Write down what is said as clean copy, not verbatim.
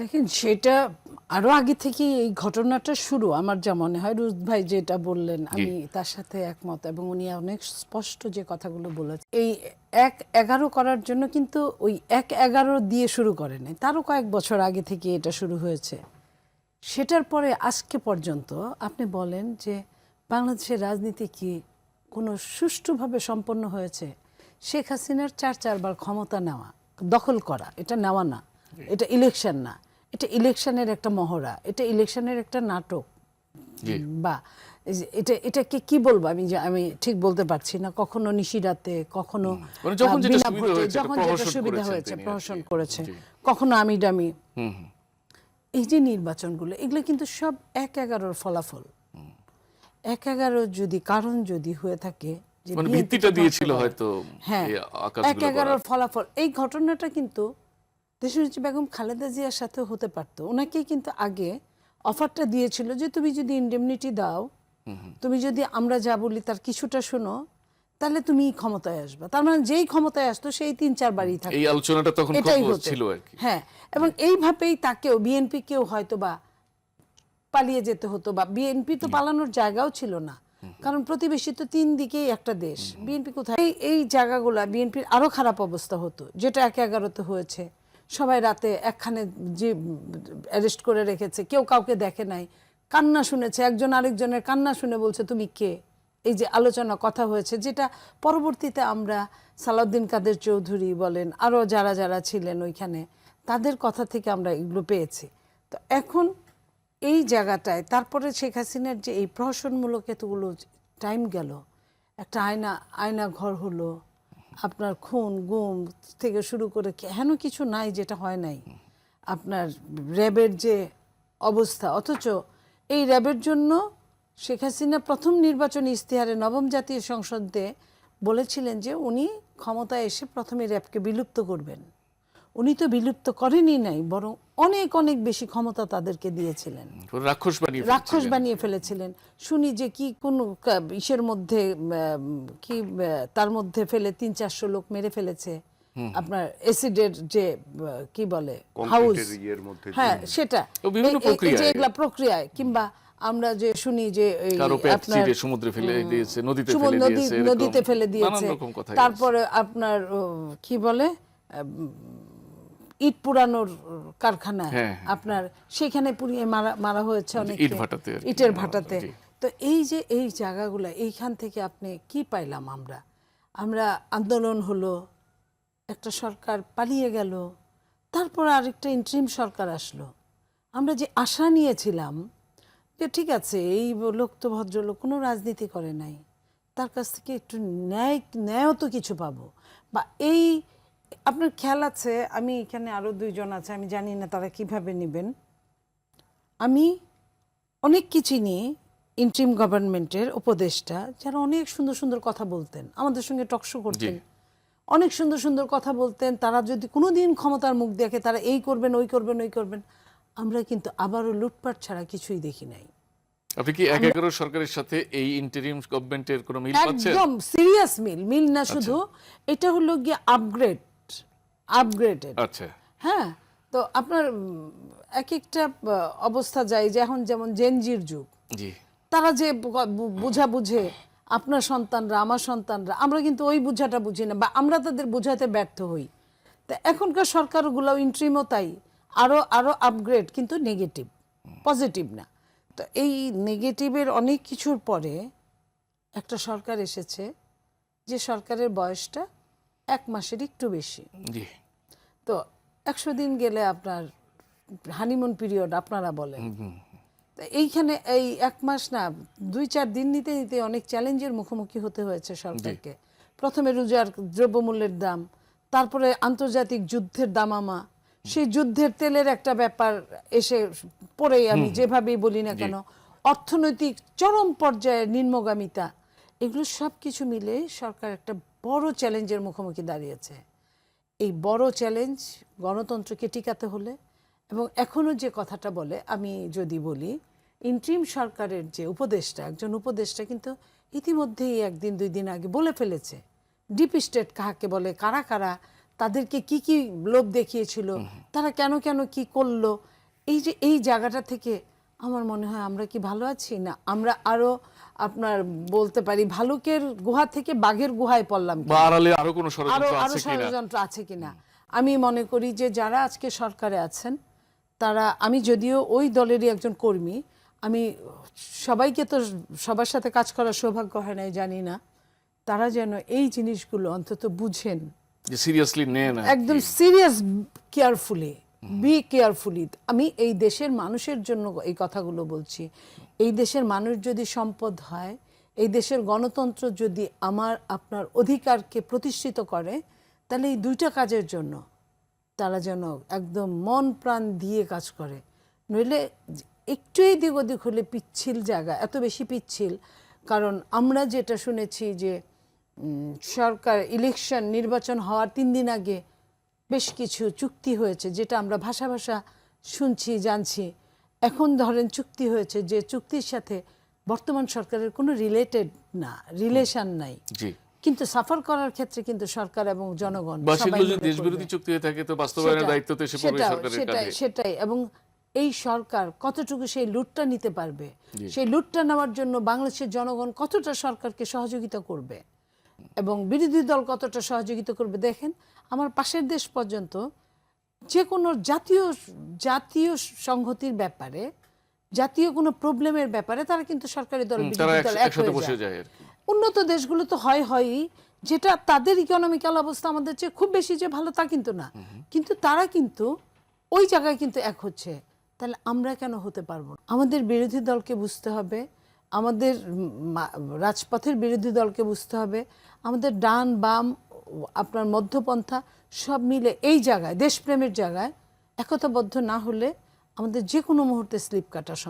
দেখেন সেটা আরো আগে থেকে এই ঘটনাটা শুরু। আমার যা মনে হয় রুদ ভাই যেটা বললেন আমি তার সাথে একমত, এবং উনি অনেক স্পষ্ট যে কথাগুলো বলেছেন। এই ১-১১ করার জন্য কিন্তু ওই ১-১১ দিয়ে শুরু করে নাই, তারও কয়েক বছর আগে থেকে এটা শুরু হয়েছে। সেটার পরে আজকে পর্যন্ত আপনি বলেন যে বাংলাদেশের রাজনীতি কি কোনো সুষ্ঠুভাবে সম্পন্ন হয়েছে? শেখ হাসিনার ৪বার ক্ষমতা নেওয়া, দখল করা, এটা নেওয়া না, এটা ইলেকশন না, এটা ইলেকশনের একটা মহড়া, এটা ইলেকশনের একটা নাটক, বা এটাকে কি বলবো আমি ঠিক বলতে পারছি না। কখনো নিশিরাতে, কখনো যখন যেটা সুবিধা হয়েছে প্রহসন করেছে, কখনো আমিডামি। এই যে নির্বাচনগুলো, এগুলো কিন্তু সব ১-১১ ফলাফল। ১-১১ যদি কারণ যদি হয়ে থাকে যে ভিত্তিটা দিয়েছিল হয়তো, হ্যাঁ ১-১১ ফলাফল, এই ঘটনাটা কিন্তু দেশনেত্রী বেগম খালেদা জিয়ার সাথে হতে পারতো। ওনাকেই কিন্তু আগে অফারটা দিয়েছিল যে তুমি যদি ইনডেমনিটি দাও, তুমি যদি আমরা যা বলি তার কিছুটা শোনো, তাহলে তুমি ক্ষমতায় আসবে। তার মানে যেই ক্ষমতায় আসতো সেই ৩-৪ বারই থাকতো। এই আলোচনাটা তখন ছিল আর কি। হ্যাঁ, এবং এইভাবেই তাকেও বিএনপি কেও হয়তো বা পালিয়ে যেতে হতো, বা বিএনপি তো পালানোর জায়গাও ছিল না, কারণ প্রতিবেশী তো 3 দিকেই একটা দেশ। বিএনপি কোথায়? এই জায়গাগুলা বিএনপির আরো খারাপ অবস্থা হতো, যেটা ১-১১তে হয়েছে। সবাই রাতে একখানে যে অ্যারেস্ট করে রেখেছে, কেউ কাউকে দেখে নাই, কান্না শুনেছে, একজন আরেকজনের কান্না শুনে বলছে তুমি কে। এই যে আলোচনা কথা হয়েছে, যেটা পরবর্তীতে আমরা সালাউদ্দিন কাদের চৌধুরী বলেন, আরও যারা যারা ছিলেন ওইখানে, তাদের কথা থেকে আমরা এগুলো পেয়েছি। তো এখন এই জায়গাটায় তারপরে শেখ হাসিনার যে এই প্রহসনমূলক এতগুলো টাইম গেল, একটা আয়না ঘর হলো, আপনার খুন গুম থেকে শুরু করে হেন কিছু নাই যেটা হয় নাই, আপনার র্যাবের যে অবস্থা। অথচ এই র্যাবের জন্য শেখ হাসিনা প্রথম নির্বাচনী ইশতেহারে নবম জাতীয় সংসদে বলেছিলেন যে উনি ক্ষমতায় এসে প্রথমে র্যাবকে বিলুপ্ত করবেন। উনি তো বিলুপ্ত করেনই নাই, বরং অনেক অনেক বেশি ক্ষমতা তাদেরকে দিয়েছিলেন, রাক্ষস বানিয়ে ফেলেছিলেন। শুনি যে কি কোন ইসের মধ্যে কি তার মধ্যে ফেলে ৩-৪০০ লোক মেরে ফেলেছে, আপনার অ্যাসিডের যে কি বলে হাউস, হ্যাঁ সেটা এগুলা প্রক্রিয়ায়, কিংবা আমরা যে শুনি যে আপনার সমুদ্রে ফেলে দিয়েছে, নদীতে ফেলে দিয়েছে, তারপরে আপনার কি বলে ইট পুরানোর কারখানায় আপনার সেখানে পুড়িয়ে মারা হয়েছে অনেক, ইটের ভাটাতে। তো এই যে এই জায়গাগুলো, এইখান থেকে আপনি কি পাইলাম আমরা আন্দোলন হলো, একটা সরকার পালিয়ে গেল, তারপর আরেকটা ইন্টারিম সরকার আসলো। আমরা যে আশা নিয়েছিলাম যে ঠিক আছে এই লোক তো ভদ্রলোক, কোনো রাজনীতি করে নাই, তার কাছ থেকে একটু ন্যায় তো কিছু পাবো, বা এই আপনার খেয়াল আছে, আমি এখানে আরো 2 জন আছে, আমি জানি না তারা কিভাবে নেবেন। আমি অনেক কিছু নিয়ে ইন্টারিম গভর্নমেন্টের উপদেষ্টা যারা অনেক সুন্দর সুন্দর কথা বলতেন, আমাদের সঙ্গে টকশো করতেন, অনেক সুন্দর সুন্দর কথা বলতেন, তারা যদি কোনোদিন ক্ষমতার মুখ দেখে তারা এই করবেন ওই করবেন ওই করবেন, আমরা কিন্তু আবারও লুটপাট ছাড়া কিছুই দেখি নাই। আপনি কি ১-১১ সরকারের সাথে এই ইন্টারিম গভর্নমেন্টের কোনো মিল পাচ্ছেন? একদম সিরিয়াস মিল না, শুধু এটা হলো গিয়ে আপগ্রেডেড। আচ্ছা, হ্যাঁ, তো আপনার এক একটা অবস্থা যায়, যেমন জেনজির যুগ, তারা যে বুঝা বুঝে আপনার সন্তানরা আমার সন্তানরা, আমরা কিন্তু ওই বুঝাটা বুঝি না, বা আমরা তাদের বোঝাতে ব্যর্থ হই। তা এখনকার সরকারগুলো ইন্টারিমও তাই, আরো আপগ্রেড, কিন্তু নেগেটিভ, পজিটিভ না। তো এই নেগেটিভের অনেক কিছুর পরে একটা সরকার এসেছে, যে সরকারের বয়সটা 1 মাসের একটু বেশি। তো 100 দিন গেলে আপনার হানিমুন পিরিয়ড আপনারা বলেন। তো এইখানে এই 1 মাস না, 2-4 দিন নিতে নিতে অনেক চ্যালেঞ্জের মুখোমুখি হতে হয়েছে সরকারকে। প্রথমে রোজার দ্রব্যমূল্যের দাম, তারপরে আন্তর্জাতিক যুদ্ধের দামামা, সেই যুদ্ধের তেলের একটা ব্যাপার এসে পড়েই, আমি যেভাবেই বলি না কেন, অর্থনৈতিক চরম পর্যায়ে নিম্নগামিতা, এগুলো সব কিছু মিলে সরকার একটা বড় চ্যালেঞ্জের মুখোমুখি দাঁড়িয়েছে। এই বড় চ্যালেঞ্জ গণতন্ত্রকে টিকাতে হলে, এবং এখনো যে কথাটা বলে, আমি যদি বলি ইন্টারিম সরকারের যে উপদেষ্টা, একজন উপদেষ্টা কিন্তু ইতিমধ্যেই 1 দিন 2 দিন আগে বলে ফেলেছে ডিপ স্টেট কাহাকে বলে, কারা কারা তাদেরকে কি কি লোভ দেখিয়েছিল, তারা কেন কেন কি করলো, এই যে এই জায়গাটা থেকে আমার মনে হয় আমরা কি ভালো আছি না আমরা আরো আপনার বলতে পারি ভালুকের গুহা থেকে বাঘের গুহায় পড়লাম বা আড়ালে আরো কোনো আরো ষড়যন্ত্র আরো আছে কিনা? ষড়যন্ত্র আছে কিনা। আমি মনে করি যে যারা আজকে সরকারে আছেন তারা, আমি যদিও ওই দলেরই একজন কর্মী, আমি সবাইকে তো সবার সাথে কাজ করার সৌভাগ্য হয় নাই জানি না, তারা যেন এই জিনিসগুলো অন্তত বুঝেন, যে সিরিয়াসলি নেন আর কি। একদম সিরিয়াস, কেয়ারফুলি, বি কেয়ারফুলি। আমি এই দেশের মানুষের জন্য এই কথাগুলো বলছি। এই দেশের মানুষ যদি সম্পদ হয়, এই দেশের গণতন্ত্র যদি আমার আপনার অধিকারকে প্রতিষ্ঠিত করে, তাহলে এই দুইটা কাজের জন্য তারা যেন একদম মন প্রাণ দিয়ে কাজ করে। নইলে একটু এদিক ওদিক হলে পিচ্ছিল জায়গা, এত বেশি পিচ্ছিল। কারণ আমরা যেটা শুনেছি যে সরকার ইলেকশন নির্বাচন হওয়ার 3 দিন আগে বেশ কিছু চুক্তি হয়েছে, যেটা আমরা ভাষা ভাষা শুনছি জানছি। এখন ধরেন চুক্তি হয়েছে যে চুক্তির সাথে বর্তমান সরকারের কোনো রিলেশন নাই, জি, কিন্তু সাফার করার ক্ষেত্রে কিন্তু সরকার এবং জনগণ বা সবাই সেগুলো যদি মিলে দেশবিরোধী করবে। চুক্তি হয়ে থাকে তো বাস্তবায়নের দায়িত্ব তো এসে পড়বে সরকারের কাঁধে। সেটাই। এবং এই সরকার কতটুকু সেই লুটটা নিতে পারবে, সেই লুটটা নেওয়ার জন্য বাংলাদেশের জনগণ কতটা সরকারকে সহযোগিতা করবে এবং বিরোধী দল কতটা সহযোগিতা করবে। দেখেন আমার পাশের দেশ পর্যন্ত যে কোনো জাতীয় সংহতির ব্যাপারে, জাতীয় কোনো প্রবলেমের ব্যাপারে তারা কিন্তু সরকারি দল তারা বিরোধী দল এক একসাথে হয়ে বসে যায়। যায় আর কি। উন্নত দেশগুলো তো হয়ই, যেটা তাদের ইকোনমিক্যাল অবস্থা আমাদের চেয়ে খুব বেশি যে ভালো তা কিন্তু না, কিন্তু তারা কিন্তু ওই জায়গায় কিন্তু এক হচ্ছে। তাহলে আমরা কেন হতে পারবো না? আমাদের বিরোধী দলকে বুঝতে হবে, আমাদের রাজপথের বিরোধী দলকে বুঝতে হবে, আমাদের ডান বাম আপনার মধ্যপন্থা সব মিলে এই জায়গায় দেশপ্রেমের জায়গায় একতাবদ্ধ না হলে আমাদের যে কোনো মুহূর্তে স্লিপ কাটা সম্ভব।